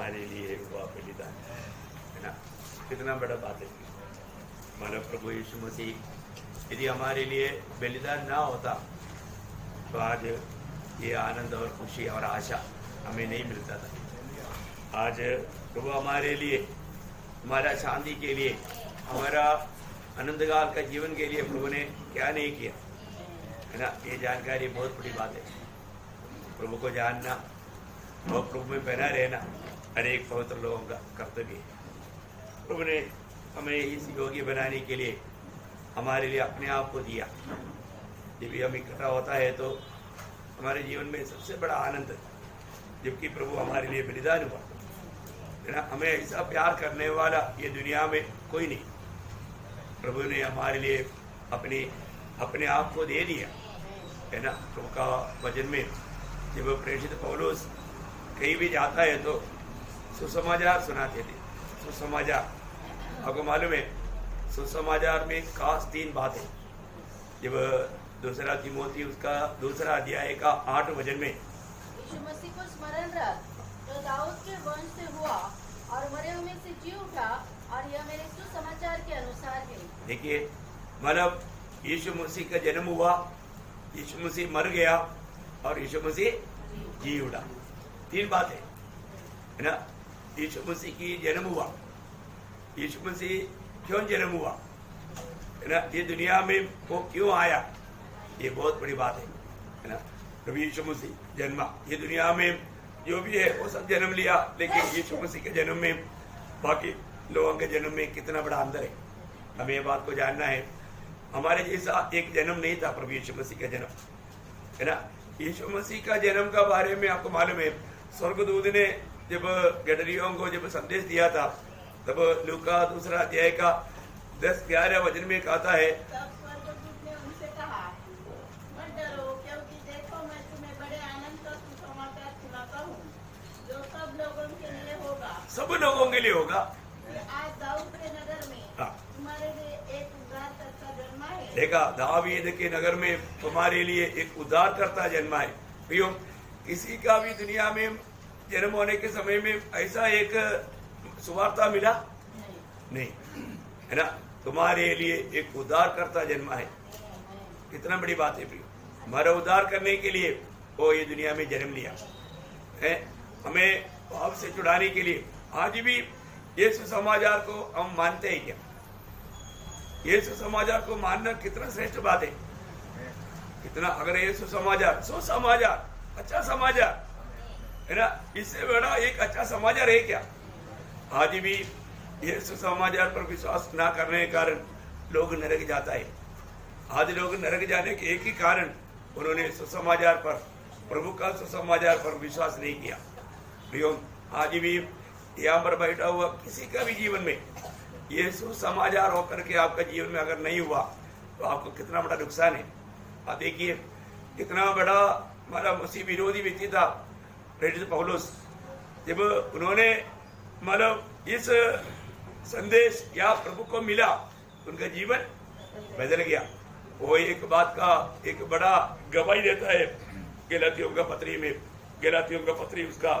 हमारे लिए हुआ बलिदान, है ना। कितना बड़ा बात है। मानो प्रभु यीशु मसीह यदि हमारे लिए बलिदान ना होता तो आज ये आनंद और खुशी और आशा हमें नहीं मिलता था। आज प्रभु हमारे लिए, हमारा शांति के लिए, हमारा आनंदकाल का जीवन के लिए प्रभु ने क्या नहीं किया, है ना। ये जानकारी बहुत बड़ी बात है। प्रभु को जानना और प्रभु में बना रहना हर एक पवित्र लोगों का कर्तव्य है। प्रभु ने हमें इस योग्य बनाने के लिए हमारे लिए अपने आप को दिया। जब भी हम इकट्ठा होता है तो हमारे जीवन में सबसे बड़ा आनंद, जबकि प्रभु हमारे लिए बलिदान हुआ, है ना। हमें ऐसा प्यार करने वाला ये दुनिया में कोई नहीं। प्रभु ने हमारे लिए अपने आप को दे दिया, है ना। प्रभु का वचन में जब प्रेषित पौलुस कहीं भी जाता है तो सुसमाचार सुनाते थे। सुसमाचार आपको मालूम है, सुसमाचार में खास 3 बातें। जब दूसरा तिमोथी उसका 2 अध्याय का 8 वचन में यीशु मसीह को स्मरण रख जो दाऊद के वंश से हुआ और मरे हुए से जी उठा, और यह मेरे सुसमाचार के अनुसार है। देखिए, मतलब यीशु मसीह का जन्म हुआ, यीशु मसीह मर गया और यीशु मसीह जी उठा। 3 बातें, है ना। यीशु मसीह की जन्म हुआ, यीशु मसीह क्यों जन्म हुआ, है ना। ये दुनिया में वो क्यों आया, ये बहुत बड़ी बात है ना। प्रभु यीशु मसीह जन्मा, ये दुनिया में जो भी है वो सब जन्म लिया, लेकिन यीशु मसीह के जन्म में बाकी लोगों के जन्म में कितना बड़ा अंतर है, हमें ये बात को जानना है। हमारे जैसा एक जन्म नहीं था प्रभु यीशु मसीह का जन्म, है ना। यीशु मसीह का जन्म का बारे में आपको मालूम है, स्वर्गदूत ने जब गडरियों को जब संदेश दिया था, तब लूका 2 अध्याय का 10-11 वचन में कहता है, तब स्वर्गदूत ने उनसे कहा, मत डरो, क्योंकि देखो मैं तुम्हें बड़े आनंद का सुसमाचार सुनाता हूँ, जो सब लोगों के लिए होगा। सब लोगों के लिए होगा। आज दाऊद के नगर में हाँ। तुम्हारे लिए एक उद्धारकर्ता जन्मा है। देखा, दावीद के नगर में तुम्हारे लिए एक उद्धारकर्ता जन्मा है। प्रियो, किसी का भी दुनिया में जन्म होने के समय में ऐसा एक सुवार्ता मिला नहीं, है ना। तुम्हारे लिए एक उद्धारकर्ता जन्मा है। कितना बड़ी बात है प्रियो, हमारा उद्धार करने के लिए वो ये दुनिया में जन्म लिया है, हमें पाप से छुड़ाने के लिए। आज भी ये सुसमाचार को हम मानते हैं क्या? ये सुसमाचार को मानना कितना श्रेष्ठ बात है, कितना। अगर ये सुसमाचार अच्छा समाचार, है ना, इससे बड़ा एक अच्छा समाचार है क्या? आज भी ये सुसमाचार पर विश्वास ना करने के कारण लोग नरक जाता है। आज लोग नरक जाने के एक ही कारण, उन्होंने सुसमाचार पर, प्रभु का सुसमाचार पर विश्वास नहीं किया। प्रियो, आज भी यहाँ पर बैठा हुआ किसी का भी जीवन में ये सुसमाचार होकर के आपका जीवन में अगर नहीं हुआ तो आपको कितना बड़ा नुकसान है। आप देखिए, कितना बड़ा हमारा मसीह विरोधी व्यक्ति था प्रेरित पौलुस। जब उन्होंने मतलब इस संदेश या प्रभु को मिला, उनका जीवन बदल गया। वो एक बात का एक बड़ा गवाही देता है गलातियों का पत्री में, गलातियों का पत्री उसका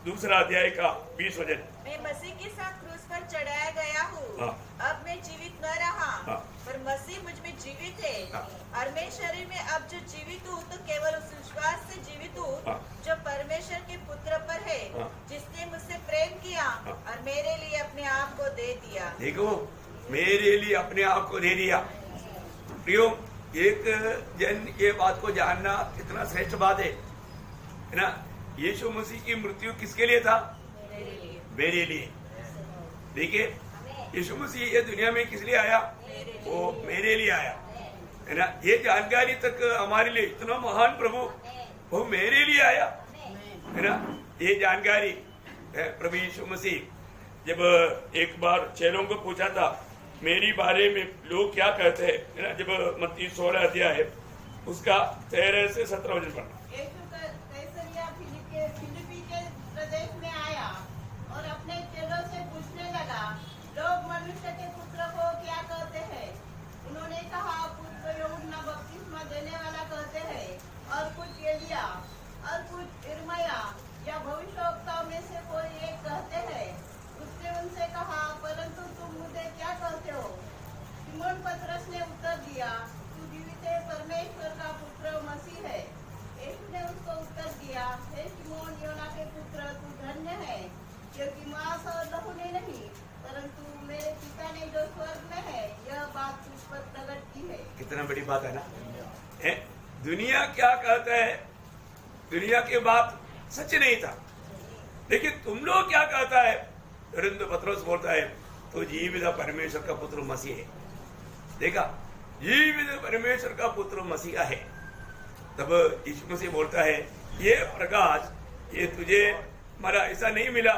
2 अध्याय का 20 वचन। मैं मसीह के साथ क्रूस पर चढ़ाया गया हूँ। हाँ। अब मैं जीवित न रहा, हाँ। पर मसीह मुझ में जीवित है। हाँ। और मैं शरीर में अब जो जीवित हूँ तो केवल उस विश्वास से जीवित हूँ हाँ। जो परमेश्वर के पुत्र पर है, हाँ। जिसने मुझसे प्रेम किया हाँ। और मेरे लिए अपने आप को दे दिया। देखो, मेरे लिए अपने आप को दे दिया। प्रियो, एक जन ये बात को जानना कितना श्रेष्ठ बात है ना। यीशु मसीह की मृत्यु किसके लिए था? मेरे लिए। देखिए, यीशु मसीह ये दुनिया में किस लिए आया? वो मेरे लिए आया, है ना। ये जानकारी तक हमारे लिए, इतना महान प्रभु वो मेरे लिए आया, है ना। ये जानकारी प्रभु यीशु मसीह जब एक बार चेलों को पूछा था, मेरी बारे में लोग क्या कहते हैं, है ना। जब मत्ती 16 अध्याय है उसका 13 से 17 वचन पढ़ना। कैसरिया फिलिप्पी के प्रदेश में आया और अपने चेलों से पूछने लगा, लोग मनुष्य के पुत्र को क्या कहते हैं? उन्होंने कहा, कुछ यूहन्ना बपतिस्मा देने वाला कहते हैं, और कुछ एलिया, और कुछ यिर्मयाह या भविष्यवक्ताओं में से कोई एक कहते शिमोन योना के पुत्र, तू धन्य है, क्योंकि मांस और लहू ने नहीं, परंतु मेरे पिता ने जो स्वर्ग में है, यह बात तुझ पर प्रकट की है। कितना बड़ी बात है ना। है? दुनिया क्या कहता है, दुनिया की बात सच नहीं था, लेकिन तुम लोग क्या कहता है। पत्रोस बोलता है तो जीवित परमेश्वर का पुत्र मसीह है। देखा, जीवित परमेश्वर का पुत्र मसीहा है। तब यीशु मसीह बोलता है ये प्रकाश, ये तुझे हमारा ऐसा नहीं मिला,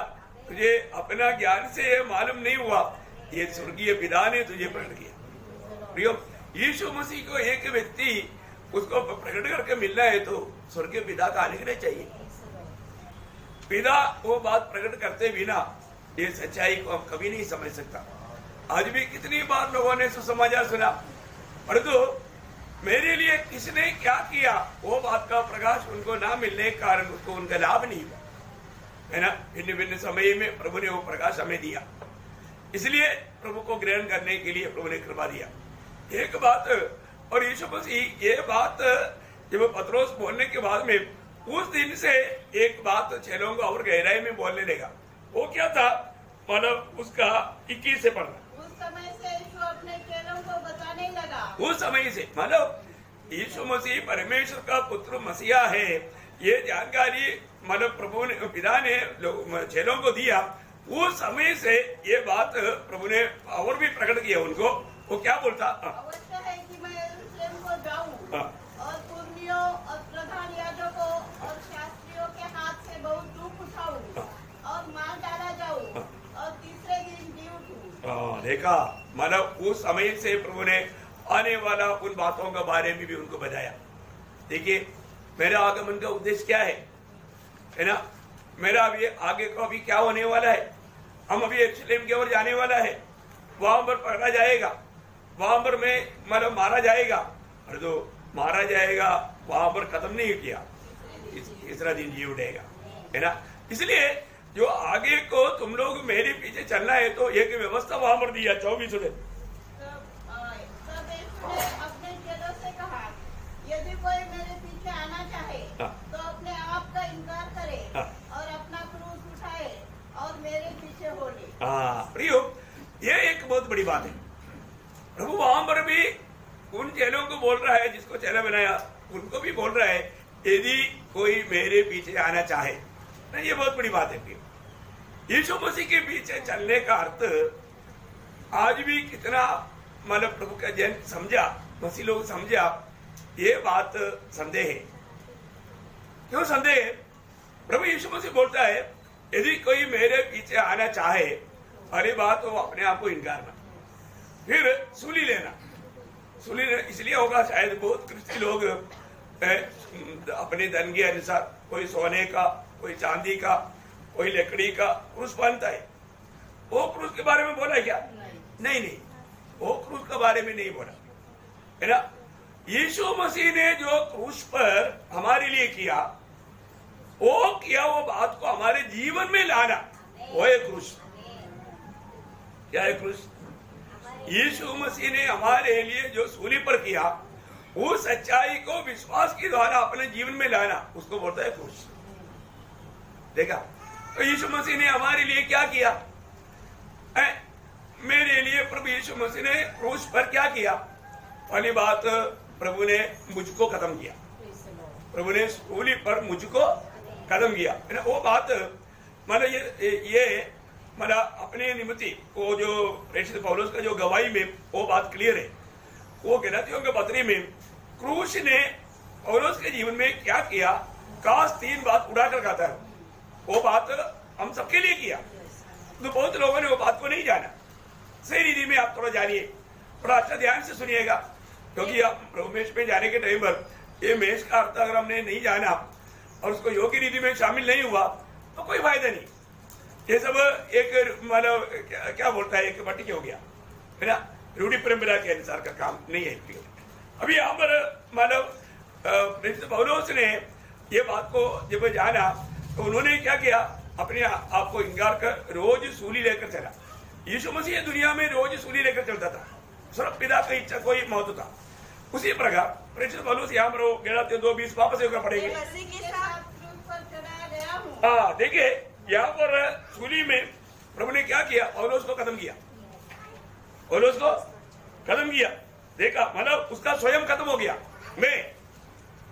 तुझे अपना ज्ञान से ये मालूम नहीं हुआ, ये स्वर्गीय पिता ने तुझे प्रकट किया। प्रियो, यीशु मसीह को एक व्यक्ति उसको प्रकट करके मिलना है तो स्वर्गीय पिता का आने चाहिए। पिता वो बात प्रकट करते बिना ये सच्चाई को हम कभी नहीं समझ सकता। आज भी कितनी बार लोगों ने सुसमाचार सुना, परंतु मेरे लिए किसने क्या किया वो बात का प्रकाश उनको ना मिलने के कारण उसको उनका लाभ नहीं हुआ, है ना। भिन्न भिन्न समय में प्रभु ने वो प्रकाश हमें दिया, इसलिए प्रभु को ग्रहण करने के लिए प्रभु ने कृपा दिया। एक बात, और यीशु मसीह ये बात जब पत्रोस बोलने के बाद में उस दिन से एक बात चेलों को और गहराई में बोलने लगा। वो क्या था, मतलब उसका 21 से पढ़ना। उस समय से यीशु अपने चेलों को बताने लगा। उस समय से मतलब यीशु मसीह परमेश्वर का पुत्र मसीहा है, ये जानकारी मतलब प्रभु ने, पिता ने चेलों को दिया। उस समय से ये बात प्रभु ने और भी प्रकट किया उनको। वो क्या बोलता, अवश्य है कि मैं यरूशलेम को जाऊं और पुर्नियों और प्रधान याजकों और शास्त्रियों के हाथ से बहुत दुख उठाऊं और मार डाला जाऊं और तीसरे दिन जी उठूं। देखा, मतलब उस समय से प्रभु ने आने वाला उन बातों के बारे में भी उनको बताया। देखिए, मेरा आगमन का उद्देश्य क्या है ना। मेरा अभी आगे को अभी क्या होने वाला है, हम अभी यरूशलेम की ओर जाने वाला है, वहां पर पकड़ा जाएगा, वहां पर में मतलब मारा जाएगा, और जो मारा जाएगा वहां पर खत्म नहीं किया, तीसरा दिन जी उठेगा, है ना। इसलिए जो आगे को तुम लोग मेरे पीछे चलना है तो एक व्यवस्था वहां पर दिया 24 दिन। अपने चेलों से कहा, यदि कोई मेरे पीछे आना चाहे तो अपने आप का इनकार करे और अपना क्रूस उठाए और मेरे पीछे हो ले। प्रियो, ये एक बहुत बड़ी बात है। प्रभु वहां पर भी उन चेलों को बोल रहा है, जिसको चेला बनाया उनको भी बोल रहा है यदि कोई मेरे पीछे आना चाहे। ये बहुत बड़ी बात है। यीशु मसीह के पीछे चलने का अर्थ आज भी कितना मतलब प्रभु का जन समझा, मसीह लोग समझा, ये बात संदेह है। क्यों संदेह है? प्रभु यीशु मसीह बोलता है यदि कोई मेरे पीछे आना चाहे, पहली बात वो अपने आप को इनकारना, फिर सूली लेना। सूली इसलिए होगा शायद बहुत क्रिस्ती लोग अपने धन के अनुसार कोई सोने का, कोई चांदी का, कोई लकड़ी का क्रूस बांधता है। वो क्रूस के बारे में बोला क्या? नहीं, वो क्रूस के बारे में नहीं बोला, है ना। यीशु मसीह ने जो क्रूस पर हमारे लिए किया, वो बात को हमारे जीवन में लाना, वो है क्रूस। क्या है क्रूस? यीशु मसीह ने हमारे लिए जो सूली पर किया, उस सच्चाई को विश्वास के द्वारा अपने जीवन में लाना, उसको बोलता है क्रूस। देखा, तो यीशु मसीह ने हमारे लिए क्या किया? मेरे लिए प्रभु यीशु मसीह ने क्रूस पर क्या किया? पहली बात, प्रभु ने मुझको खत्म किया। प्रभु ने सूली पर मुझको खत्म किया, है ना। वो बात मतलब ये मतलब अपने निमित्ती वो जो प्रेषित पौलुस का जो गवाही में वो बात क्लियर है। वो गलातियों के पत्री में क्रूस ने पौलुस के जीवन में क्या किया, काश 3 बात उड़ा कर खाता है। वो बात हम सबके लिए किया, तो बहुत लोगों ने वो बात को नहीं जाना। सही रीति में आप थोड़ा जानिए, थोड़ा अच्छा ध्यान से सुनिएगा, क्योंकि आप मेष में जाने के टाइम पर ये मेष का अर्थ अगर हमने नहीं जाना और उसको योग्य रीति में शामिल नहीं हुआ तो कोई फायदा नहीं। ये सब एक मतलब क्या बोलता है, एक मट्टी हो गया, है ना, रूढ़ी परंपरा के अनुसार का काम नहीं है। अभी यहाँ पर मतलब पौलुस ने ये बात को जब जाना तो उन्होंने क्या किया, अपने आप को इंकार कर रोज सूली लेकर चला। यीशु मसीह दुनिया में रोज सूली लेकर चलता था, सिर्फ पिता की इच्छा को ही महत्व था। उसी प्रकार प्रेषित पौलुस यहाँ पर गलातियों 2:20 वापस होकर पढ़ेंगे। मसीह के साथ क्रूस पर चढ़ाया गया हाँ देखिए यहाँ पर सूली में प्रभु ने क्या किया, पौलुस को खत्म किया, पौलुस को खत्म किया। देखा मतलब उसका स्वयं खत्म हो गया। मैं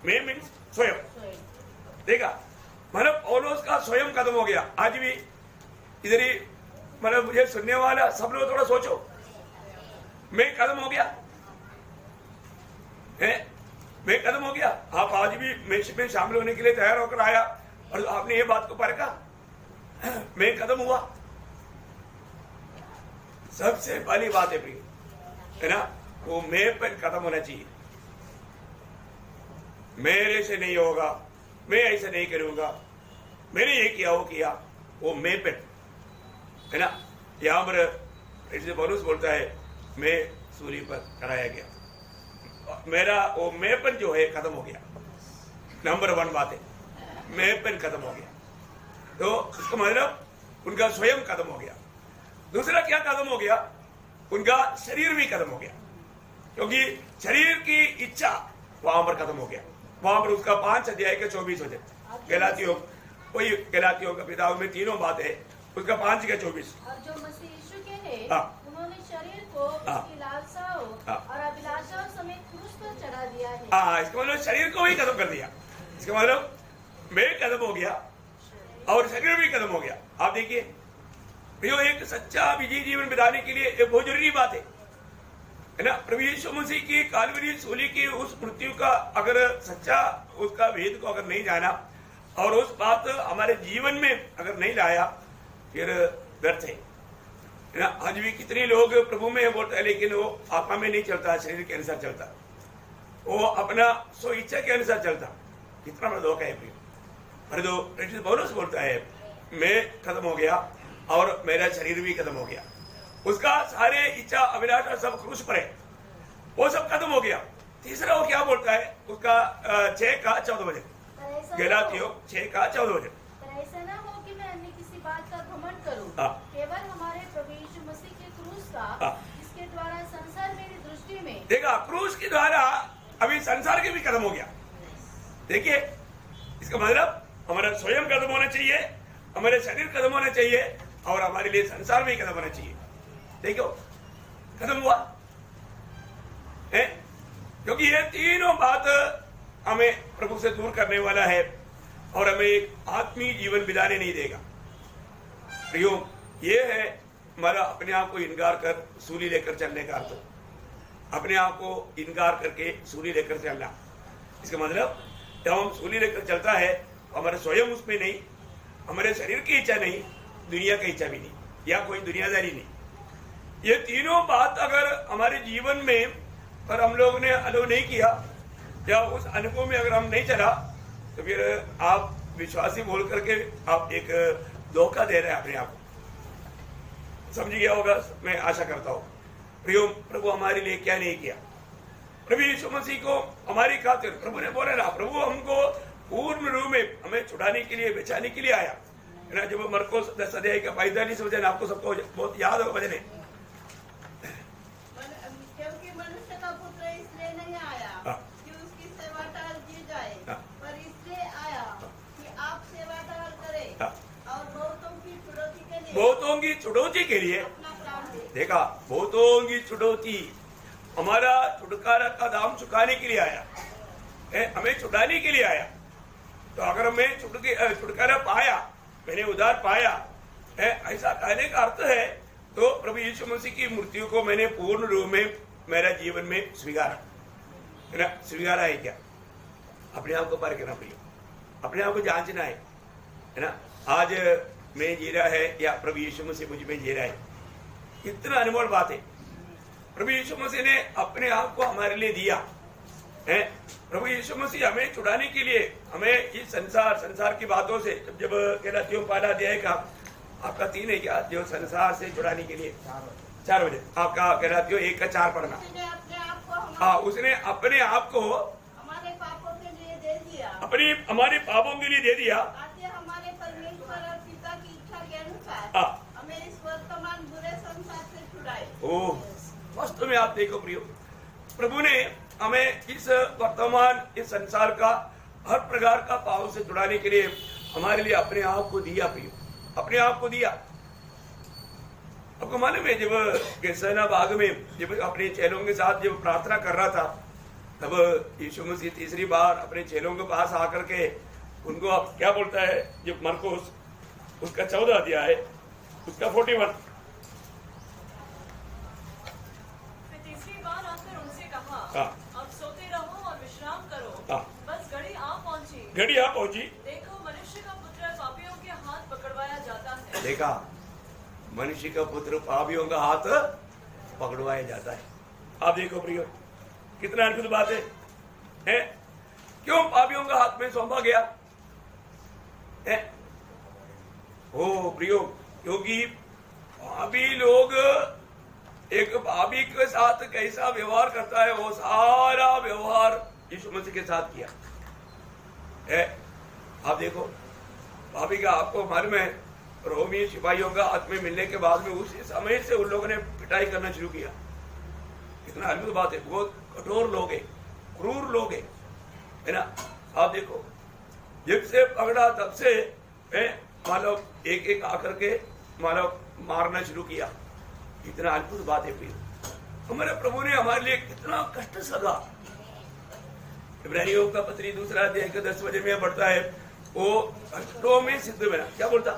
मीन्स स्वयं, देखा मतलब पौलुस का स्वयं खत्म हो गया। आज भी इधर ही मतलब मुझे सुनने वाला सब लोग थोड़ा सोचो, मैं खत्म हो गया है, मैं खत्म हो गया। आप आज भी मेष में शामिल होने के लिए तैयार होकर आया और आपने ये बात को परखा, मैं खत्म हुआ। सबसे पहली बात है प्रिय, है ना, वो मैं पर खत्म होना चाहिए। मेरे से नहीं होगा, मैं ऐसा नहीं करूंगा, मैंने ये किया वो किया, वो मैं पर, है ना। यहाँ पर ऐसे पौलुस बोलता है मैं सूली पर कराया गया, मेरा वो मैंपन जो है खत्म हो गया। नंबर 1 बात है, मैंपन खत्म हो गया, तो इसका मतलब उनका स्वयं खत्म हो गया। दूसरा क्या खत्म हो गया, उनका शरीर भी खत्म हो गया, क्योंकि शरीर की इच्छा वहां पर खत्म हो गया। वहां पर उसका 5 अध्याय के 24 हो जाए, गलातियों, वही गलातियों का पिताओं में तीनों बात है, उसका 5 के 24। और जो मसीह यीशु के हैं, हाँ। उन्होंने शरीर को उसकी लालसाओं और अभिलाषाओं समेत क्रूस पर चढ़ा दिया है। हाँ, इसका मतलब शरीर को भी खत्म कर दिया। इसका मतलब मैं खत्म हो गया और शरीर भी खत्म हो गया। आप देखिए प्रियो, एक सच्चा विजयी जीवन बिताने के लिए एक बहुत जरूरी बात है ना। प्रभु यीशु मसीह की कालवरी सूली की उस मृत्यु का अगर सच्चा उसका वेद को अगर नहीं जाना और उस बात हमारे जीवन में अगर नहीं लाया, फिर व्यर्थ है ना। आज भी कितने लोग प्रभु में बोलते हैं, लेकिन वो आत्मा में नहीं चलता, शरीर के अनुसार चलता, वो अपना स्व इच्छा के अनुसार चलता। कितना बड़ा धोखा है प्रियो। पर जो पौलुस बोलता है मैं खत्म हो गया और मेरा शरीर भी खत्म हो गया, उसका सारे इच्छा अभिलाषा सब क्रूस पर है, वो सब खत्म हो गया। तीसरा वो क्या बोलता है, उसका 6 का 14 बजे, गलातियों 6 का 14 बजे। ऐसा ना हो कि मैं अन्य किसी बात का घमंड करूं, केवल हमारे प्रभु यीशु मसीह के क्रूस का, जिसके द्वारा संसार मेरी दृष्टि में, देखा क्रूस के द्वारा अभी संसार के भी खत्म हो गया। देखिए इसका मतलब हमारा स्वयं खत्म होना चाहिए, हमारे शरीर खत्म होना चाहिए और हमारे लिए संसार भी खत्म होना चाहिए। देखो खत्म हुआ है, क्योंकि ये तीनों बात हमें प्रभु से दूर करने वाला है और हमें एक आत्मीय जीवन बिताने नहीं देगा। प्रियो, ये है हमारा अपने आप को इनकार कर सूली लेकर चलने का अर्थ। अपने आप को इनकार करके सूली लेकर चलना, इसका मतलब जब हम सूली लेकर चलता है हमारे स्वयं उसमें नहीं, हमारे शरीर की इच्छा नहीं, दुनिया की इच्छा भी नहीं, या कोई दुनियादारी नहीं। ये तीनों बात अगर हमारे जीवन में पर हम लोग ने अनुभव नहीं किया या उस अनुभव में अगर हम नहीं चला, तो फिर आप विश्वासी बोल करके आप एक धोखा दे रहे हैं अपने आप को। समझ गया होगा, मैं आशा करता हूँ। प्रियो, प्रभु हमारे लिए क्या नहीं किया। प्रभु यीशु मसीह को हमारी खातिर प्रभु ने बोला ना, प्रभु हमको पूर्ण रूप में हमें छुड़ाने के लिए, बचाने के लिए आया है ना। जब मरकुस 10 अध्याय का 45 वचन आपको सबको बहुत याद होगा वचन है, क्योंकि मनुष्य का पुत्र इसलिए नहीं आया कि उसकी सेवा टहल की जाए, पर इसलिए आया कि आप सेवा टहल करें और बहुतों की छुड़ौती के लिए अपना प्राण दे। देखा, बहुतों की छुड़ौती, हमारा छुटकारा का दाम चुकाने के लिए आया है, हमें छुड़ाने के लिए आया। तो अगर हमें छुटकारा पाया, मैंने उद्धार पाया है, ऐसा कहने का अर्थ है तो प्रभु यीशु मसीह की मृत्यु को मैंने पूर्ण रूप में मेरा जीवन में स्वीकारा है ना। स्वीकारा है क्या? अपने आप को परखना प्रिय, अपने आप को जांचना है ना। आज मैं जी रहा है या प्रभु यीशु मसीह मुझ में जी रहा है, कितना अनमोल बात है। प्रभु यीशु मसीह ने अपने आप को हमारे लिए दिया है। प्रभु यीशु मसीह हमें छुड़ाने के लिए, हमें इस संसार की बातों से, जब गलातियों 1 अध्याय का आपका 3 है क्या, जो संसार से छुड़ाने के लिए 4 बजे आपका गलातियों 1 का 4 पढ़ना। हाँ, उसने अपने आप को हमारे पापों के लिए दे दिया, हमारे पापों के लिए दे दिया, हमारे परमेश्वर और पिता की इच्छा के अनुसार हमें इस वर्तमान बुरे संसार से छुड़ाए। ओह, वास्तव में आप देखो प्रियो, प्रभु ने हमें इस वर्तमान इस संसार का हर प्रकार का पाप से छुड़ाने के लिए हमारे लिए अपने आप को दिया प्रियो, अपने आप को दिया। आपको मालूम है जब गेसेना बाग में जब अपने चेलों के साथ जब प्रार्थना कर रहा था, तब यीशु मसीह तीसरी बार अपने चेलों के पास आकर के उनको अब क्या बोलता है, जब मरकुस उसका 14 अध्याय उसका 41, तीसरी बार आकर उनसे कहा, हाँ। अब सोते रहो और विश्राम करो, हाँ। बस घड़ी आ पहुंची, घड़ी आ पहुंची। देखो मनुष्य का पुत्र पापियों के हाथ पकड़वाया जाता है। देखा, मनुष्य का पुत्र पापियों का हाथ पकड़वाया जाता है। आप देखो प्रियो, कितना अद्भुत बात है? क्यों पापियों का हाथ में सौंपा गया है? ओ प्रियो, क्योंकि पापी लोग एक पापी के साथ कैसा व्यवहार करता है, वो सारा व्यवहार यीशु मसीह के साथ किया है। आप देखो, पापी का आपको मालूम है, रोमी सिपाहियों का हाथ में मिलने के बाद में उसी समय से उन लोगों ने पिटाई करना शुरू किया। कितना अद्भुत बात है, बहुत कठोर लोग हैं, क्रूर लोग हैं, है ना। आप देखो, जब से पकड़ा तब से मानो एक एक आकर के मानो मारना शुरू किया। इतना अद्भुत बात है प्रिय, हमारे प्रभु ने हमारे लिए कितना कष्ट सहा। इब्रानियों का पत्री 2 अध्याय के 10 वचन में पढ़ता है, वो कष्टों में सिद्ध बना। क्या बोलता?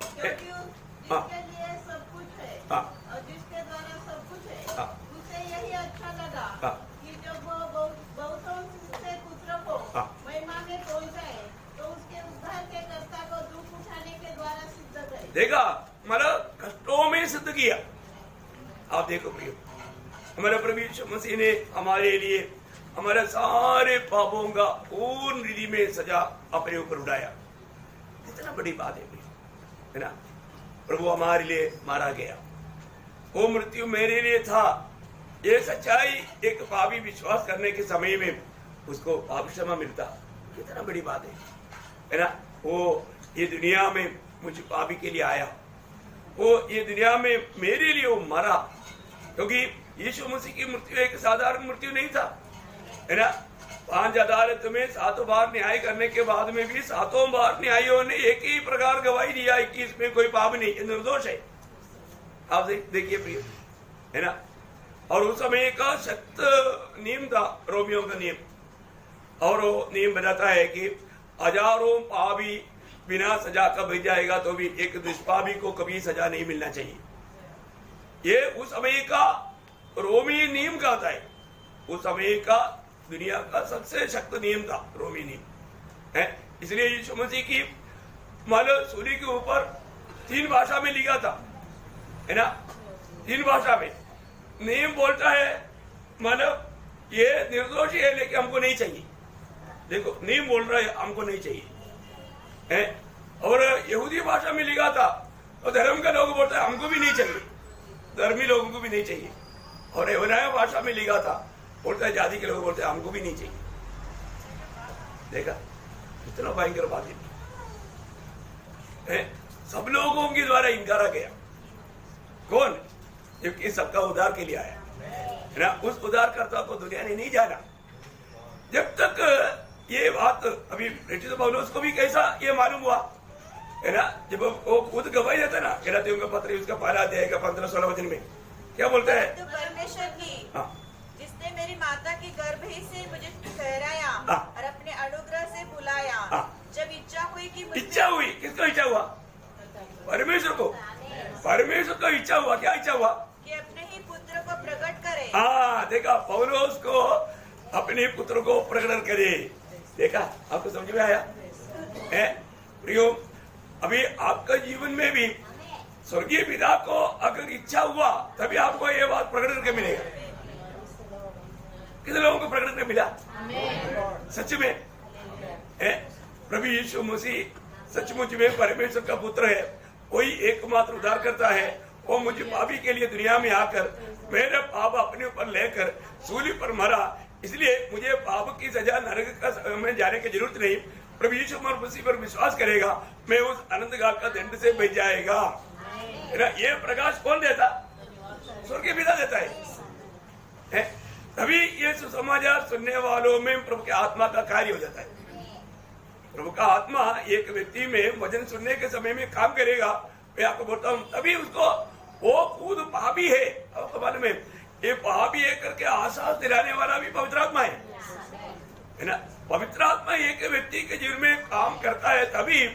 क्योंकि जिसके लिए सब कुछ है और जिसके द्वारा सब कुछ है, उसे यही अच्छा लगा कि जब वो बहुतों से पुत्र को महिमा में पहुंचाए तो उसके उद्धार के कर्ता को दुख उठाने के द्वारा सिद्ध करे। देखा, मतलब कष्टों में सिद्ध किया। आप देखो प्रियो, हमारे प्रभु यीशु मसीह ने हमारे लिए हमारे सारे पापों का पूर्ण रीति में सजा अपने ऊपर उठाया। कितना बड़ी बात है प्रियो, है ना। प्रभु हमारे लिए मारा गया, वो मृत्यु मेरे लिए था। ये सच्चाई एक पापी विश्वास करने के समय में उसको पाप क्षमा मिलता। कितना बड़ी बात है ना। वो ये दुनिया में मुझ पापी के लिए आया, वो ये दुनिया में मेरे लिए वो मरा, क्योंकि यीशु मसीह की मृत्यु एक साधारण मृत्यु नहीं था, है ना। 5 अदालत में 7 बार न्याय करने के बाद में भी 7 बार न्यायियों ने एक ही प्रकार गवाही दिया कि इसमें कोई पाप नहीं, ये निर्दोष है। आप देखिए प्रिय, है ना। और उस समय का सख्त नियम था, रोमियों का नियम, और वो नियम बताता है कि हजारों पापी बिना सजा का भेज जाएगा तो भी एक निष्पापी को कभी सजा नहीं मिलना चाहिए। ये उस समय का रोमी नियम कहता है, उस समय का दुनिया का सबसे सख्त नियम था रोमी नियम है। इसलिए यीशु मसीह की मानो सूली के ऊपर 3 भाषा में लिखा था, है ना। 3 भाषा में नियम बोलता है, मानो ये निर्दोष है लेकिन हमको नहीं चाहिए। देखो, नियम बोल रहा है हमको नहीं चाहिए है। और यहूदी भाषा में लिखा था, और धर्म का लोग बोलता है हमको भी नहीं चाहिए, धर्मी लोगों को भी नहीं चाहिए। और यहूदी भाषा में लिखा था, बोलता है जाति के लोग बोलते हैं हमको भी नहीं चाहिए। देखा, इतना भयंकर बात है। सब लोगों के द्वारा इनकारा गया। कौन? क्योंकि सबका उद्धार के लिए आया, है ना। उस उद्धारकर्ता को दुनिया ने नहीं जाना। जब तक ये बात अभी प्रेरित पौलुस को भी कैसा ये मालूम हुआ, है ना, जब वो खुद गवाही देता ना, गलातियों का पत्र उसका 1 अध्याय का 15-16 वचन में क्या बोलता है? तो परमेश्वर की, जिसने मेरी माता की गर्भ ही से मुझे ठहराया और अपने अनुग्रह से बुलाया, जब इच्छा हुई कि इच्छा हुई, किसको इच्छा हुआ? परमेश्वर को। परमेश्वर को इच्छा हुआ, क्या इच्छा हुआ? कि अपने ही पुत्र को प्रकट करे। हाँ, देखा, पौलुस को अपने पुत्र को प्रकट करे। देखा, आपको समझ में आया है प्रियो। अभी आपका जीवन में भी स्वर्गीय पिता को अगर इच्छा हुआ तभी आपको ये बात प्रकट करके मिलेगा। कितने लोगों को प्रकट करके मिला? सच में है। प्रभु यीशु मसीह सचमुच में परमेश्वर का पुत्र है, वही एकमात्र उद्धार करता है। वो मुझे पापी के लिए दुनिया में आकर मेरे पाप अपने ऊपर लेकर सूली पर मरा, इसलिए मुझे पाप की सजा नरक का में जाने की जरूरत नहीं। प्रभु यीशु मसीह पर विश्वास करेगा, मैं उस अनंत काल का दंड से बच जाएगा। ये प्रकाश कौन देता? स्वर्गीय पिता देता है। तभी ये सुसमाचार सुनने वालों में प्रभु के आत्मा का कार्य हो जाता है। प्रभु का आत्मा एक व्यक्ति में वचन सुनने के समय में काम करेगा, मैं आपको बोलता हूँ, तभी उसको वो खुद पापी है, आपको मालूम है, ये पापी है करके आसास दिलाने वाला भी पवित्र आत्मा है ना। पवित्र आत्मा एक व्यक्ति के जीवन में काम करता है, तभी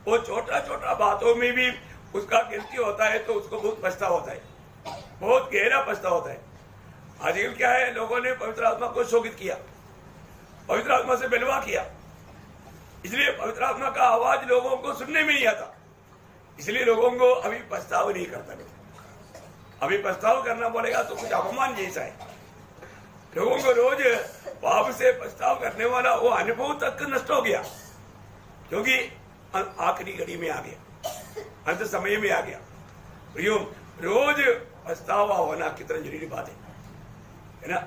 वो छोटा छोटा बातों में भी उसका गलती होता है तो उसको बहुत पछतावा होता है, बहुत गहरा पछतावा होता है। आजकल क्या है, लोगों ने पवित्र आत्मा को शोकित किया, पवित्र आत्मा से बेलवा किया, इसलिए पवित्र आत्मा का आवाज लोगों को सुनने में नहीं आता, इसलिए लोगों को अभी पछतावा नहीं करता। अभी पछतावा करना पड़ेगा तो कुछ अपमान जैसा है। लोगों को रोज पाप से पछतावा करने वाला वो अनुभव तक नष्ट हो गया, क्योंकि आखिरी घड़ी में आ गया, अंत समय में आ गया। रोज पछतावा होना कितना जरूरी बात है ना।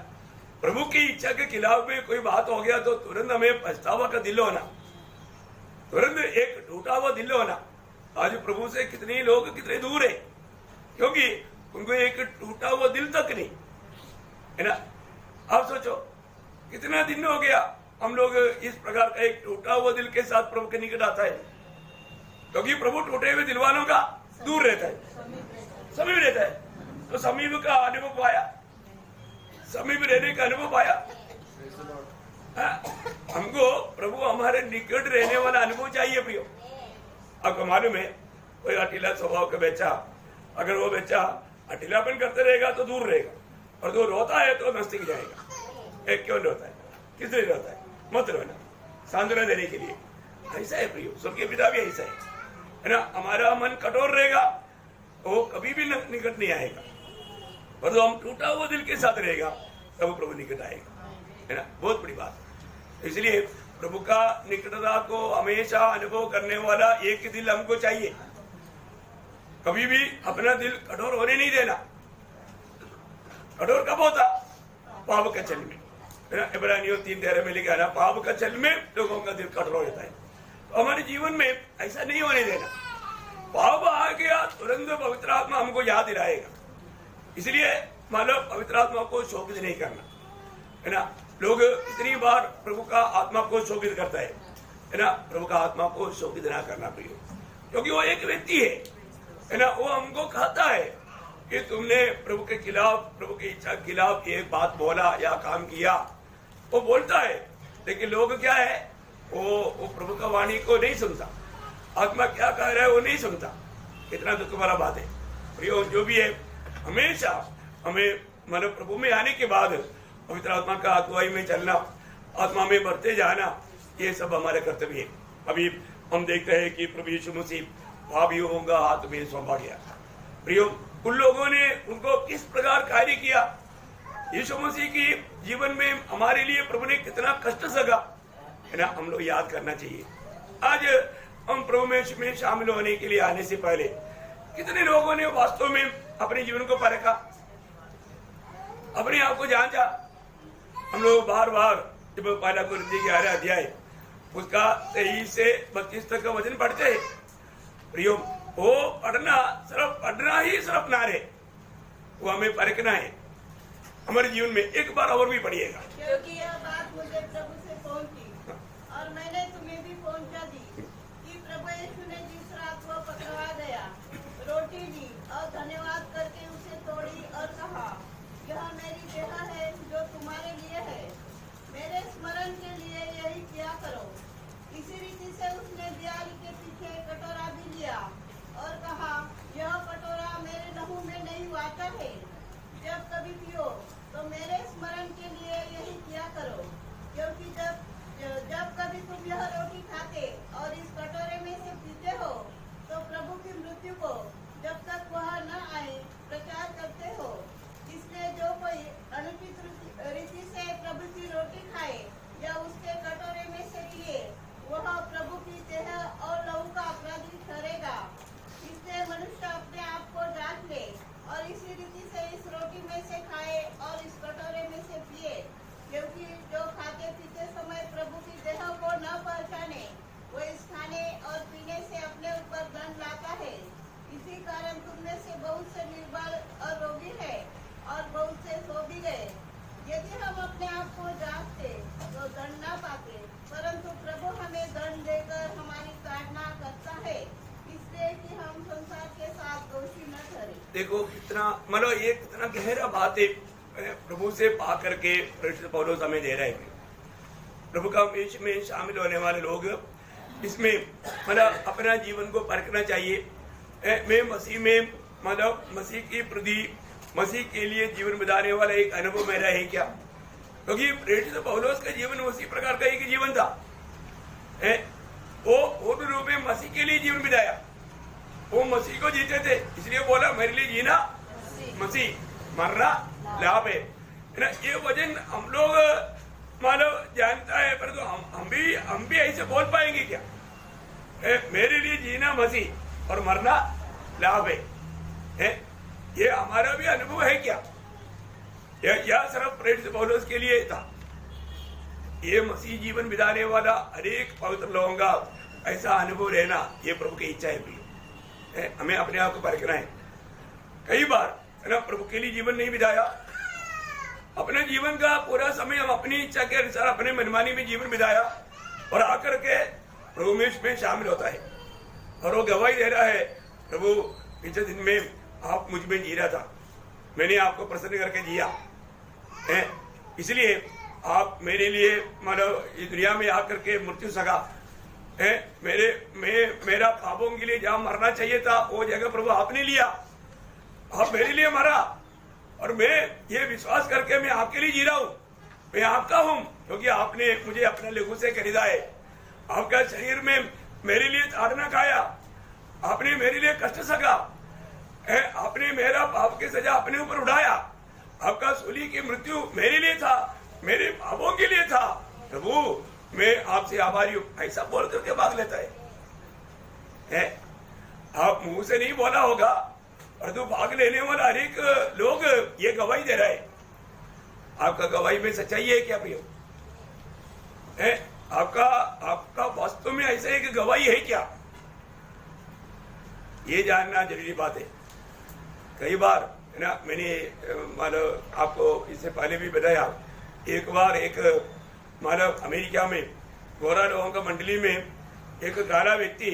प्रभु की इच्छा के खिलाफ में कोई बात हो गया तो तुरंत हमें पछतावा का दिल होना, तुरंत एक टूटा हुआ दिल होना। आज प्रभु से कितने लोग कितने दूर है, क्योंकि उनको एक टूटा हुआ दिल तक नहीं है ना। आप सोचो कितना दिन हो गया हम लोग इस प्रकार का एक टूटा हुआ दिल के साथ प्रभु के निकट आता है, क्योंकि प्रभु टूटे हुए दिल वालों का दूर रहता है, समीप रहता है। तो समीप का अनुभव पाया, समीप रहने का अनुभव पाया। हमको प्रभु हमारे निकट रहने वाला अनुभव चाहिए प्रियो। आपको मालूम है, कोई अकेला स्वभाव का बच्चा, अगर वो बच्चा अकेलापन करते रहेगा तो दूर रहेगा, और जो रोता है तो नजदीक जाएगा। एक क्यों रोता है, किस लिए रोता है, मत रोना, सांत्वना देने के लिए। ऐसा है प्रियो, स्वर्गीय पिता भी ऐसा है ना। हमारा मन कठोर रहेगा, वो कभी भी निकट नहीं आएगा, और जो हम टूटा हुआ दिल के साथ रहेगा तब प्रभु निकट आएगा, है ना। बहुत बड़ी बात। इसलिए प्रभु का निकटता को हमेशा अनुभव करने वाला एक दिल हमको चाहिए। कभी भी अपना दिल कठोर होने नहीं देना। कठोर कब होता, पाप का छल में, इब्रानियों 3:13 में लिखा ना, पाप का छल में लोगों का दिल कठोर हो जाता है। तो हमारे जीवन में ऐसा नहीं होने देना। पाप आ गया तुरंत पवित्र आत्मा हमको याद दिलाएगा, इसलिए मानो पवित्र आत्मा को शोकित नहीं करना, है ना। लोग इतनी बार प्रभु का आत्मा को शोकित करता है ना। प्रभु का आत्मा को शोकित ना करना प्रिय, क्योंकि वो एक व्यक्ति है ना। वो हमको कहता है कि तुमने प्रभु के खिलाफ, प्रभु की इच्छा के खिलाफ एक बात बोला या काम किया, वो बोलता है। लेकिन लोग क्या है, वो प्रभु का वाणी को नहीं सुनता, आत्मा क्या कह रहा है वो नहीं सुनता। कितना दुख भरा बात है प्रियो। जो भी है, हमेशा हमें मानो प्रभु में आने के बाद पवित्र आत्मा का अगुवाई में चलना, आत्मा में बढ़ते जाना, ये सब हमारे कर्तव्य है। अभी हम देखते हैं कि प्रभु यीशु मसीह पापियों का हाथ में सौंपा गया। प्रियो, उन लोगों ने उनको किस प्रकार कार्य किया, यीशु मसीह की जीवन में हमारे लिए प्रभु ने कितना कष्ट सहा, है ना। हम लोग याद करना चाहिए। आज हम प्रभु में शामिल होने के लिए आने से पहले कितने लोगों ने वास्तव में अपने जीवन को परखा, अपने आप को जांचा। हम लोग बार बार जब पहला कुरिन्थियों 11 अध्याय उसका 23 से 32 तक का वचन पढ़ते हैं प्रियो, वो पढ़ना ही सिर्फ ना रहे, वो हमें परखना है हमारे जीवन में। एक बार और भी पढ़िएगा। क्योंकि यह बात मुझे प्रभु से पहुंची और मैंने तुम्हें भी पहुंचा दी कि प्रभु यीशु ने जिस रात वो पकड़वा गया, रोटी ली और धन्यवाद करके उसे तोड़ी और कहा, यह मेरी देह है जो तुम्हारे लिए है, मेरे स्मरण के लिए यही किया करो। इसी रीति से उसने दियाल के पीछे कटोरा भी लिया और कहा, यह कटोरा मेरे लहू में नई वाचा है, जब कभी पियो तो मेरे स्मरण के लिए यही किया करो। क्योंकि देखो कितना मतलब ये कितना गहरा बात है प्रभु से पा करके प्रेरित पौलुस हमें दे रहा है। प्रभु का मेष में शामिल होने वाले लोग इसमें मतलब अपना जीवन को परखना चाहिए। मैं मसीह में मतलब मसीह की प्रति मसीह के लिए जीवन बिताने वाला एक अनुभव मेरा है क्या? क्योंकि प्रेरित पौलुस का जीवन उसी प्रकार का एक जीवन था। वो पूर्ण रूप में मसीह के लिए जीवन बिताया, वो मसीह को जीते थे, इसलिए बोला मेरे लिए जीना मसीह, मरना लाभ है ना। ये वचन हम लोग मानव जानता है, परंतु हम भी ऐसे बोल पाएंगे क्या? मेरे लिए जीना मसीह और मरना लाभ है। ये हमारा भी अनुभव है क्या? यह सिर्फ प्रेरित पौलुस के लिए था। ये मसीह जीवन बिताने वाला अनेक पवित्र लोगों का ऐसा अनुभव रहना ये प्रभु की इच्छा है। हमें अपने आप को परखना है। कई बार है ना प्रभु के लिए जीवन नहीं बिताया, अपने जीवन का पूरा समय हम अपनी इच्छा के अनुसार अपने मनमानी में जीवन बिताया और आकर के प्रभु में शामिल होता है और वो गवाही दे रहा है, प्रभु पिछले दिन में आप मुझ में जी रहा था, मैंने आपको प्रसन्न करके जिया है, इसलिए आप मेरे लिए मतलब इस दुनिया में आकर के मृत्यु सका है। मेरा पापों के लिए जहां मरना चाहिए था वो जगह प्रभु आपने लिया, आप मेरे लिए मरा और मैं ये विश्वास करके मैं आपके लिए जी रहा हूं, मैं आपका हूं क्योंकि आपने मुझे अपने लहू से खरीदा है। आपका शरीर में मेरे लिए ताड़ना खाया, आपने मेरे लिए कष्ट सका, आपने मेरा पाप की सजा अपने ऊपर उठाया, आपका सूली की मृत्यु मेरे लिए था, मेरे पापों के लिए था। प्रभु मैं आपसे आभारी हूं, ऐसा बोल करके भाग लेता है। आप मुंह से नहीं बोला होगा और तो भाग लेने वाला अनेक लोग ये गवाही दे रहे हैं। आपका गवाही में सच्चाई है क्या प्रियो? आपका वास्तव में ऐसा एक गवाही है क्या? ये जानना जरूरी बात है। कई बार है ना, मैंने मानो आपको इससे पहले भी बताया, एक बार एक मानव अमेरिका में गोरा लोगों का मंडली में एक काला व्यक्ति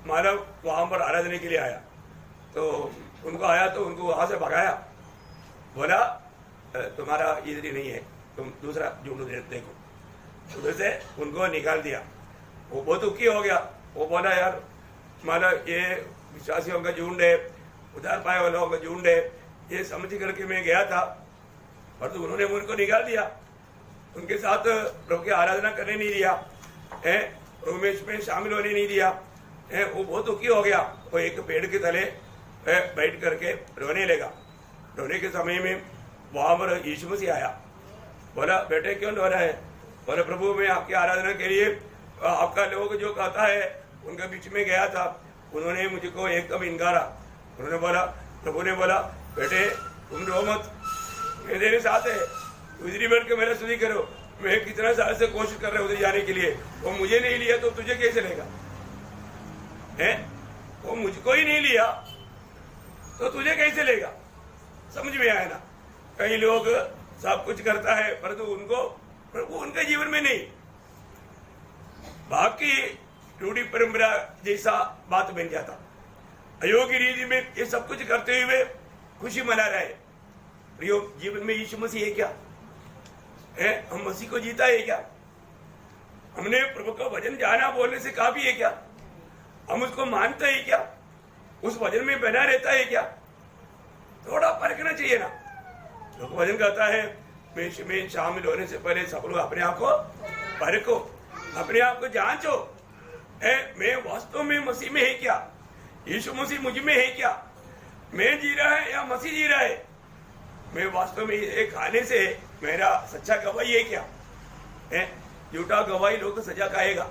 मानव वहां पर आराधने के लिए आया, तो उनको आया तो उनको वहां से भगाया, बोला तुम्हारा इधर ही नहीं है, तुम दूसरा ढूंढो देखो। उधर से उनको निकाल दिया। वो बहुत दुखी हो गया, वो बोला यार मानव ये विश्वासियों का झुंड है, उधार पाए वाले लोगों का झुंड है, ये समझ करके मैं गया था पर तो उन्होंने उनको निकाल दिया, उनके साथ प्रभु की आराधना करने नहीं दिया, प्रभु में शामिल होने नहीं दिया। वो बहुत दुखी हो गया। वो एक पेड़ के तले बैठ करके रोने लगा। रोने के समय में वहां पर यीशु मसीह आया, बोला बेटे क्यों रो रहा है? बोले प्रभु मैं आपकी आराधना के लिए आपका लोग जो कहता है उनके बीच में गया था, उन्होंने मुझको एकदम इनकारा। उन्होंने बोला, प्रभु ने बोला बेटे तुम रो मत, मैं तेरे साथ है, उधरी बैठ के मेरा स्तुति करो। मैं कितना साल से कोशिश कर रहा हूँ उधर जाने के लिए, वो मुझे नहीं लिया तो तुझे कैसे लेगा? वो मुझको ही नहीं लिया तो तुझे कैसे लेगा? समझ में आया ना? कई लोग सब कुछ करता है परंतु उनको उनके जीवन में नहीं, बाकी रूढ़ी परंपरा जैसा बात बन जाता। अयोग्य रीति में ये सब कुछ करते हुए खुशी मना रहे। प्रियो जीवन में यीशु मसीह है क्या? हम मसीह को जीता है क्या? हमने प्रभु का वचन जाना बोलने से काफी है क्या? हम उसको मानते हैं क्या? उस वचन में बना रहता है क्या? थोड़ा परखना चाहिए ना। तो वचन कहता है में शामिल होने से पहले सब लोग अपने आप को परखो, अपने आप को जांचो, मैं वास्तव में मसीह में है क्या? यीशु मसीह मुझ में है क्या? मैं जी रहा है या मसीह जी रहा है? मैं वास्तव में ये खाने से मेरा सच्चा गवाही है क्या? झूठा गवाही लोग सजा खाएगा,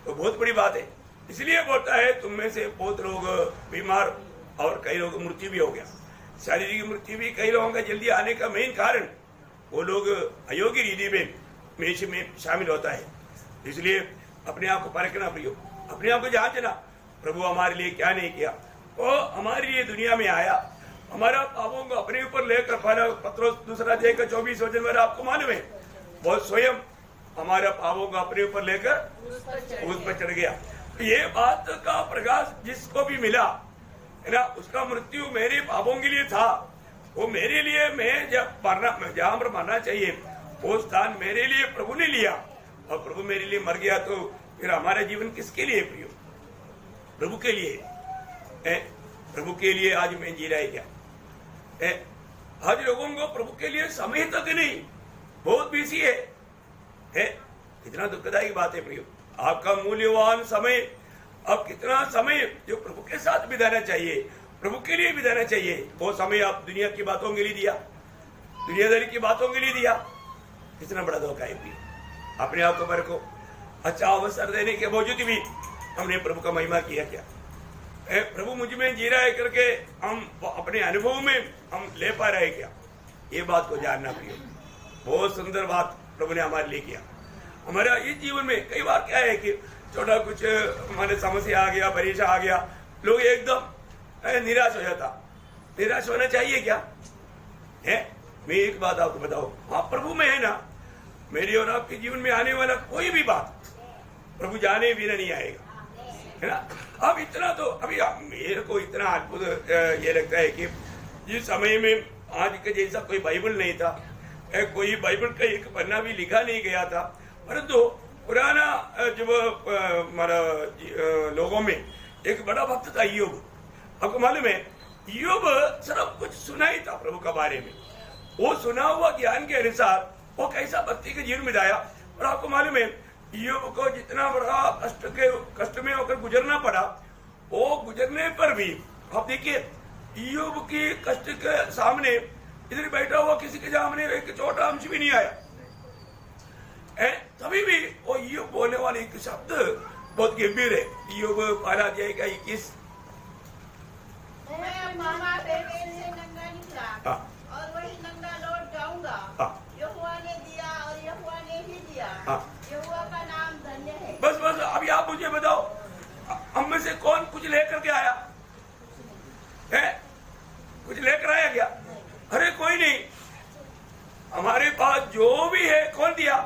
तो बहुत बड़ी बात है। इसलिए बोलता है तुम में से बहुत लोग बीमार और कई लोग मृत्यु भी हो गया। शारीरिक मृत्यु भी कई लोगों का जल्दी आने का मेन कारण वो लोग अयोग्य रीति में शामिल होता है। इसलिए अपने आप को परखना प्रियो, अपने आप को जांचना, प्रभु हमारे लिए क्या नहीं किया। वो हमारे लिए दुनिया में आया, हमारा पापों को अपने ऊपर लेकर, पत्रोस 2:24 वचन में आपको मालूम है, वो स्वयं हमारा पापों को अपने ऊपर लेकर उस पर चढ़ गया। ये बात का प्रकाश जिसको भी मिला है ना, उसका मृत्यु मेरे पापों के लिए था। वो मेरे लिए, मैं जब मरना, जहां पर मरना चाहिए वो स्थान मेरे लिए प्रभु ने लिया, और प्रभु मेरे लिए मर गया, तो फिर हमारा जीवन किसके लिए प्रियो? प्रभु के लिए। प्रभु के लिए आज मैं जी रहा है क्या? आज लोगों को प्रभु के लिए समय तक नहीं, बहुत बिजी है। कितना दुखदायी बात है प्रियो। आपका मूल्यवान समय, अब कितना समय जो प्रभु के साथ बिताना चाहिए, प्रभु के लिए बिताना चाहिए, वो समय आप दुनिया की बातों के लिए दिया, दुनियादारी की बातों के लिए दिया। कितना बड़ा धोखा है प्रियो। अपने आप को मेरे को अच्छा अवसर देने के बावजूद भी हमने प्रभु का महिमा किया क्या? प्रभु मुझ में जी रहा है करके हम अपने अनुभव में हम ले पा रहे क्या? ये बात को जानना प्रियो। बहुत सुंदर बात प्रभु ने हमारे लिए किया। हमारा इस जीवन में कई बार क्या है कि छोटा कुछ हमारे समस्या आ गया, परीक्षा आ गया, लोग एकदम निराश हो जाता। निराश होना चाहिए क्या है? मैं एक बात आपको बताऊं, हाँ प्रभु में है ना, मेरी और आपके जीवन में आने वाला कोई भी बात प्रभु जाने बिना नहीं आएगा, है ना। अब इतना तो अभी मेरे को इतना अद्भुत ये लगता है कि जिस समय में आज के जैसा कोई बाइबल नहीं था, कोई बाइबल का एक पन्ना भी लिखा नहीं गया था, परंतु पुराना जब हमारा लोगों में एक बड़ा भक्त था ईयोब। आपको मालूम है ईयोब सिर्फ कुछ सुना ही था प्रभु के बारे में, वो सुना हुआ ज्ञान के अनुसार वो कैसा भक्ति के जीवन में आया। और आपको मालूम है ईयोब को जितना बड़ा कष्ट में होकर गुजरना पड़ा, वो गुजरने पर भी आप देखिए ईयोब की कष्ट के सामने इधर बैठा हुआ किसी के सामने एक छोटा अंश भी नहीं आया। तभी भी वो ईयोब बोलने वाले एक शब्द बहुत गंभीर है। ईयोब 12:21 मैं अपनी माँ के पेट से नंगा निकला और वही नंगा लौट जाऊंगा। यहोवा ने दिया और यहोवा ने ही दिया, यहोवा का नाम धन्य है। बस अभी आप मुझे बताओ, हम में से कौन कुछ लेकर के आया है? कुछ लेकर आया क्या? अरे कोई नहीं। हमारे पास जो भी है कौन दिया?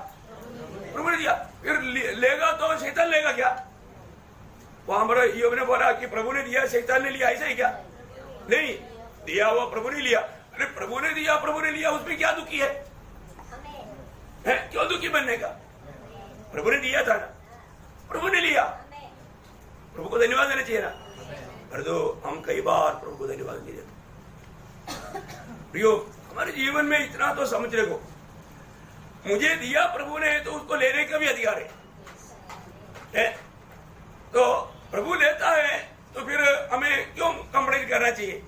प्रभु ने दिया। फिर लेगा तो शैतान लेगा क्या? वो हमारा ईयोब ने बोला कि प्रभु ने दिया शैतान ने लिया, ऐसा ही क्या? नहीं, दिया हुआ प्रभु ने लिया। अरे प्रभु ने दिया, प्रभु ने लिया, उसमें क्या दुखी है? क्यों दुखी बनने का? प्रभु ने दिया था ना, प्रभु ने लिया, प्रभु को धन्यवाद देना चाहिए ना। पर तो हम कई बार प्रभु को धन्यवाद नहीं देते। प्रियो, हमारे जीवन में इतना तो समझ रखो, मुझे दिया प्रभु ने तो उसको लेने का भी अधिकार है? तो प्रभु लेता है तो फिर हमें क्यों कंप्लेंट करना चाहिए?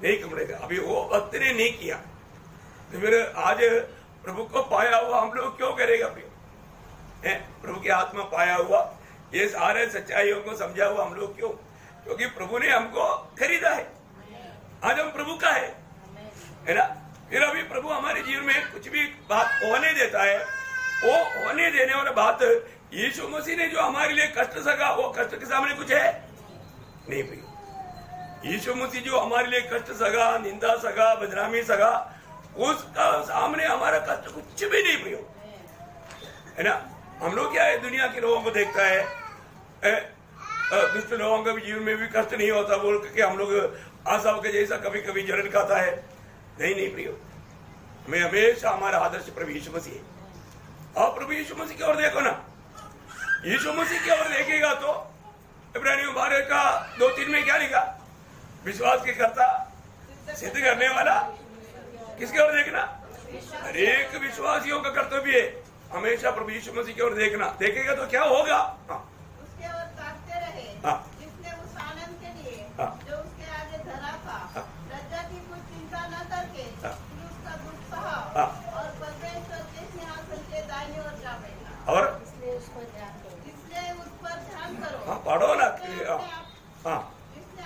नहीं कंप्लेंट। अभी वो भक्त ने नहीं किया तो फिर आज प्रभु को पाया हुआ हम लोग क्यों करेगा? प्रभु के हाथ में पाया हुआ ये सारे सच्चाइयों को समझा हुआ हम लोग क्यों? क्योंकि प्रभु ने हमको खरीदा है, आज हम प्रभु का है ना। फिर अभी प्रभु हमारे जीवन में कुछ भी बात होने देता है, वो होने देने वाला बात यीशु मसीह ने जो हमारे लिए कष्ट सगा, वो कष्ट के सामने कुछ है नहीं भाई। यीशु मसीह जो हमारे लिए कष्ट सगा, निंदा सगा, बदनामी सगा, उसका सामने हमारा कष्ट कुछ भी नहीं प्रियो, है ना। हम लोग क्या है, दुनिया के लोगों को देखता है, दुष्ट लोगों का भी जीवन में भी कष्ट नहीं होता बोल के हम लोग आशा के जैसा कभी कभी जलन खाता है। नहीं प्रियो, हमें हमेशा हमारा आदर्श प्रभु यीशु मसीह है। आप प्रभु यीशु मसीह की ओर देखो ना, यीशु मसीह की ओर देखेगा तो इब्रानियों 12:2-3 में क्या लिखा? विश्वास के कर्ता सिद्ध करने वाला। किसकी ओर देखना? हर एक विश्वासियों का कर्तव्य है हमेशा प्रभु यीशु मसीह की ओर देखना। देखेगा तो क्या होगा? उसके ओर ताकते रहे, जिसने उस आनंद के लिए जो उसके आगे धरा था लज्जा की कुछ चिंता न करके उसका दुख सहा और परमेश्वर के सिंहासन के दाहिने ओर जा बैठा। और इसलिए उस पर ध्यान करो। पढ़ो ना। जिसने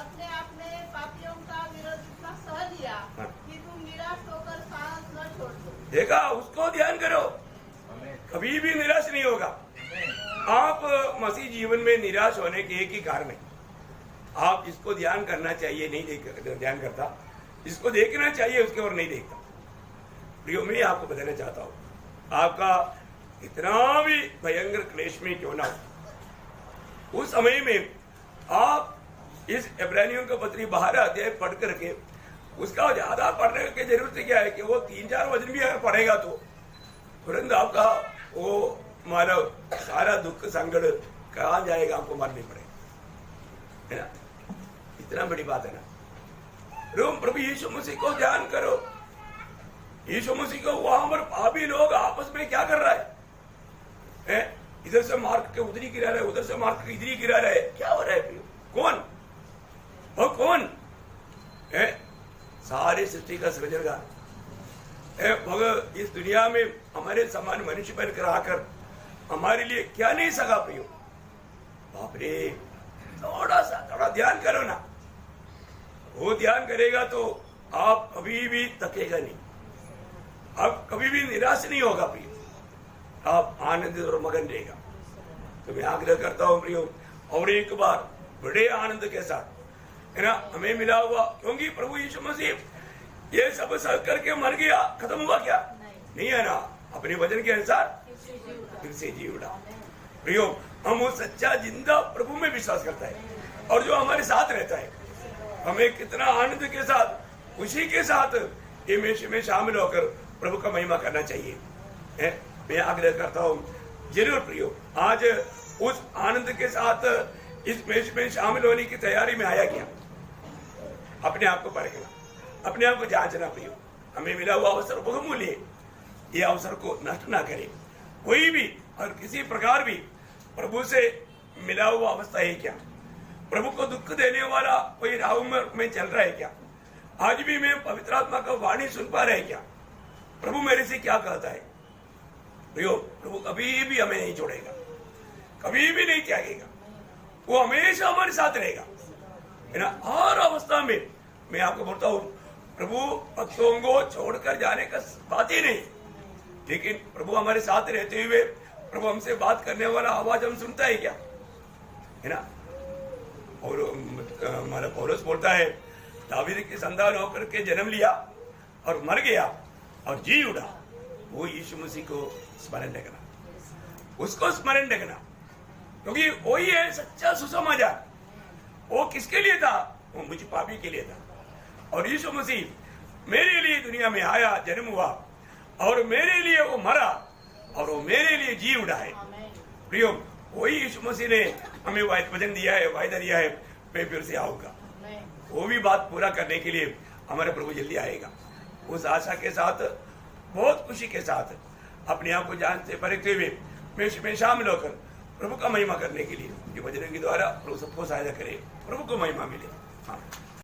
अपने आप में पापियों का विरोध इतना सह लिया कि तुम निराश होकर साहस न छोड़ दो। देखा, उसको ध्यान करो, कभी भी निराश नहीं होगा। आप मसीह जीवन में निराश होने के एक ही कारण है, आप जिसको ध्यान करना चाहिए नहीं ध्यान करता, जिसको देखना चाहिए उसके ओर नहीं देखता। प्रियो, मैं आपको बताना चाहता हूँ, आपका इतना भी भयंकर क्लेश में क्यों ना हो, उस समय में आप इस इब्रानियों का पत्री 12 अध्याय पढ़ करके उसका ज्यादा पढ़ने की जरूरत क्या है कि वो 3-4 वचन भी अगर पढ़ेगा तो तुरंत आपका वो मानव सारा दुख संकट कहाँ जाएगा, आपको माननी पड़ेगा, है ना। इतना बड़ी बात है ना। रोम प्रभु यीशु मसीह को ध्यान करो। यीशु मसीह को वहां पर पापी लोग आपस में क्या कर रहा है? इधर से मार्ग के उधर ही गिरा रहा है, उधर से मार्ग के इधर ही गिरा रहा है। क्या हो रहा है? कौन वो कौन है? सारी सृष्टि का सृजनहार भगवान इस दुनिया में हमारे समान मनुष्य बनकर आकर हमारे लिए क्या नहीं सका प्रियो? बाप रे, थोड़ा ध्यान करो ना। वो ध्यान करेगा तो आप कभी भी थकेगा नहीं, आप कभी भी निराश नहीं होगा प्रियो, आप आनंदित और मगन रहेगा। तो मैं आग्रह करता हूं प्रियो, और एक बार बड़े आनंद के साथ, है ना, हमें मिला हुआ, क्योंकि प्रभु यीशु मसीह ये सब सह करके मर गया, खत्म हुआ क्या? नहीं है ना, अपने वचन के अनुसार फिर से जी उड़ा। प्रियो, हम वो सच्चा जिंदा प्रभु में विश्वास करता है और जो हमारे साथ रहता है, हमें कितना आनंद के साथ, खुशी के साथ ये मेश में शामिल होकर प्रभु का महिमा करना चाहिए, है? मैं आग्रह करता हूँ जरूर प्रियो, आज उस आनंद के साथ इस मेश में शामिल होने की तैयारी में आया क्या? अपने आप को परखना, अपने आप को जांचना प्रियो। हमें मिला हुआ अवसर बहुमूल्य है, ये अवसर को नष्ट ना करें। कोई भी और किसी प्रकार भी प्रभु से मिला हुआ अवस्था है क्या? प्रभु को दुख देने वाला कोई राह में चल रहा है क्या? आज भी मैं पवित्र आत्मा का वाणी सुन पा रहे क्या? प्रभु मेरे से क्या कहता है? प्रियो, प्रभु कभी भी हमें नहीं छोड़ेगा, कभी भी नहीं त्यागेगा, वो हमेशा हमारे साथ रहेगा, है ना। हर अवस्था में मैं आपको बोलता हूँ, प्रभु भक्तों को छोड़कर जाने का बात ही नहीं, लेकिन प्रभु हमारे साथ रहते हुए प्रभु हमसे बात करने वाला आवाज हम सुनता है क्या, है ना। और हमारा पौलुस बोलता है, दावीद की संतान होकर के जन्म लिया और मर गया और जी उड़ा, वो यीशु मसीह को स्मरण रखना, उसको स्मरण रखना, क्योंकि वही है सच्चा सुसमाचार। वो किसके लिए था? वो मुझ पापी के लिए था, और यीशु मसीह मेरे लिए दुनिया में आया, जन्म हुआ, और मेरे लिए वो मरा, और वो मेरे लिए जी उड़ा है। प्रियो, वही यीशु मसीह ने हमें वचन दिया है, वायदा दिया है, मैं फिर से आऊंगा। वो भी बात पूरा करने के लिए हमारे प्रभु जल्दी आएगा। उस आशा के साथ, बहुत खुशी के साथ, अपने आप को जान से परखते हुए में शामिल होकर प्रभु का महिमा करने के लिए ये वचन के द्वारा प्रभु सबको सहायता करे, प्रभु को महिमा मिले। हाँ।